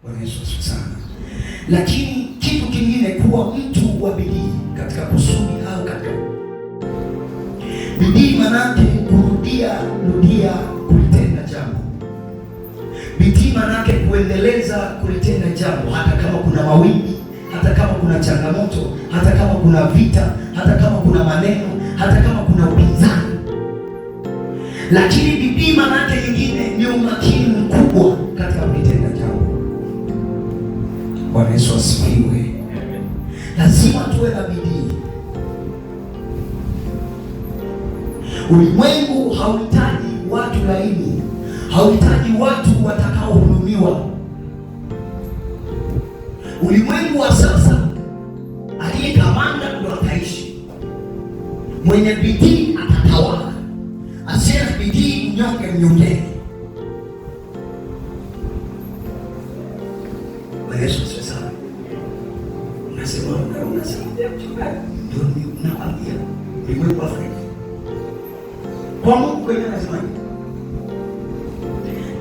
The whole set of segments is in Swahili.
Bwana Yesu asifiwe sana. Lakini kitu kingine, kuwa mtu wa bidii katika kusudi au katika bidii, manake kurudia kulitenda jambo. Bidii manake kuendeleza kulitenda jambo, hata kama kuna mawimbi, hata kama kuna changamoto, hata kama kuna vita, hata kama kuna maneno, hata kama kuna upinzani. Lakini bidii manake nyingine ni umakini mkubwa katika kulitenda jambo. Bwana Yesu asifiwe. Lazima tuwe na bidii. Ulimwengu hauhitaji watu laini, hauhitaji watu watakaohudumiwa. Ulimwengu wa sasa, aliyekamanda ndo ataishi. Mwenye bidii atatawala, asiye na bidii mnyonge. Bwana Yesu asifiwe sana. Unasema ndio nakwambia, ulimwengu wa Afrika kwa Mungu kwenye anasema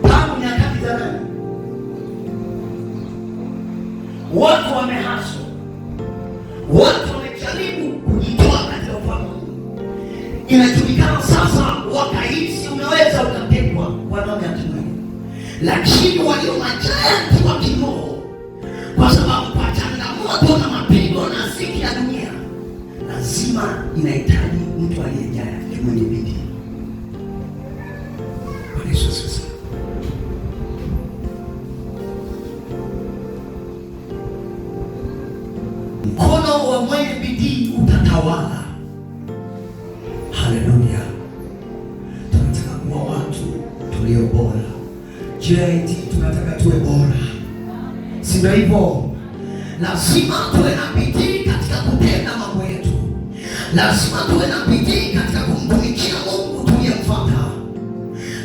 tangu nyakati za kale watu wamehaswa, watu wamejaribu kujitoa katika ufalme. Inajulikana sasa, wakahisi unaweza ukatekwa kwa namna ya kimwili, lakini walio majayanti wa kiroho, kwa sababu kwa changamoto na mapigo na ziki ya dunia, lazima inahitaji mtu aliyejaya mwenye bidii. Bwana Yesu asifiwe. Mkono wa mwenye bidii utatawala. Haleluya. Tunataka kuwa watu tulio bora. JIT tunataka tuwe bora, si ndio hivyo? Lazima tuwe na bidii katika kutenda mambo yetu. Lazima tuwe na bidii katika kumtumikia Mungu tuliyemfuata.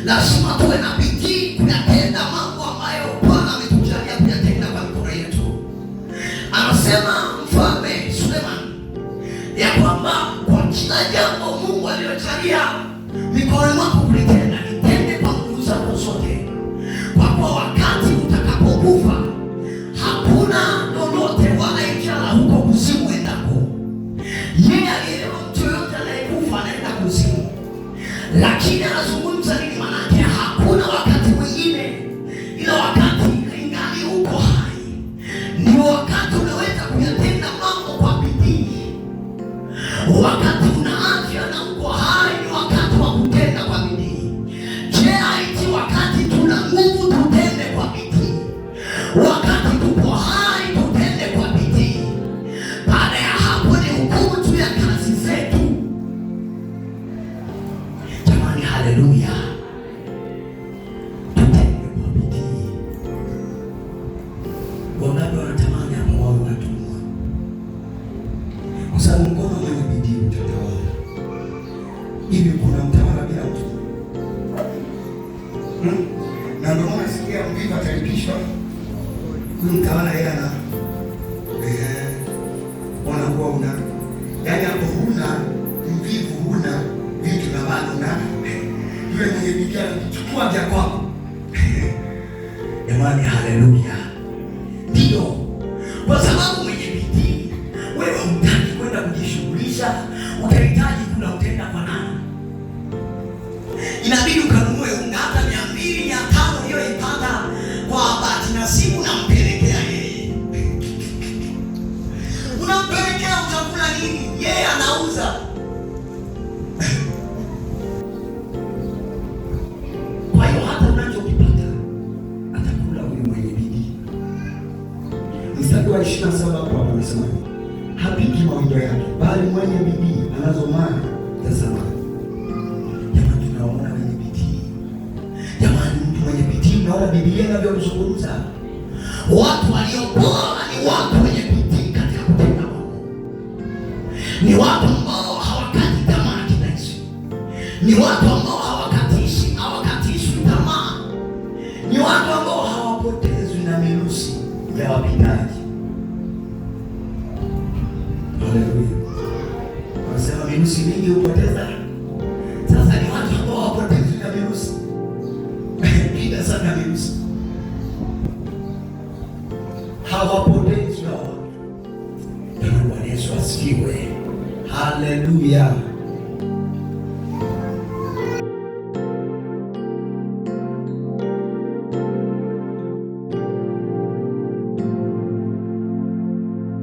Lazima tuwe na bidii kuyatenda mambo ambayo Bwana ametujalia kuyatenda kwa mikono yetu. Anasema Mfalme Suleiman ya kwamba kwa kila jambo Mungu aliyojalia mikono mwako kulitenda, litende kwa nguvu zako zote, kwa kuwa wakati utakapokufa hakuna lolote wala ishara huko kuzimu endako. Yeye alielewa mtu yoyote anayekufa anaenda kuzimu, lakini anazungumza nini? Manake hakuna wakati mwingine ila wakati ingali uko hai, ndio wakati unaweza kuyatenda mambo kwa bidii. Wakati una afya na uko hai ni wakati wa kutenda kwa bidii. Je, haiti wakati tuna nguvu tutende kwa bidii? Wakati tuko hai tutende kwa bidii. Baada ya hapo ni hukumu tu ya kazi zetu. Jamani, haleluya. Tutende kwa bidii. Wangapi wanatamani hapo wao watumwa? Kwa sababu mkono mwenye bidii utatawala. Hivi kuna mtawala bila utumwa? Na ndio maana sikia mvivu atalipishwa. Huyu mtawala yeye ana wanakuwa una, yaani hapo huna mvivu, huna vitu na bado na yule mwenye bidii anachukua vya kwako. Jamani, haleluya. Ndio kwa sababu mwenye bidii, wewe hutaki kwenda kujishughulisha, utahitaji kula, utaenda kwa nani? Inabidi ukanunue unga hata 200 500 hiyo ipata kwa bahati nasibu na mpelekea yeye. Unampelekea utakula nini? Yeye anauza. Kwa hiyo hata unachokipata atakula huyu mwenye bidii. Mstari wa 27 hapo anasema, hapiki mawindo yake, bali mwenye bidii anazo mali za samani. Jamani, tunaona wenye bidii. Jamani, mtu mwenye bidii, naona Biblia inavyozungumza. Watu waliobora ni watu wenye bidii katika kutenda mambo. Ni watu ambao hawakati tamaa kirahisi. Ni watu ambao hawakatishwi tamaa. Ni watu ambao hawapotezwi na mirusi ya wapingaji. Haleluya. Wanasema mirusi mingi hupoteza. Sasa ni watu ambao hawapotezwi na mirusi. Piga sana mirusi. hawapotezi hawa. Bwana Yesu asifiwe. Haleluya.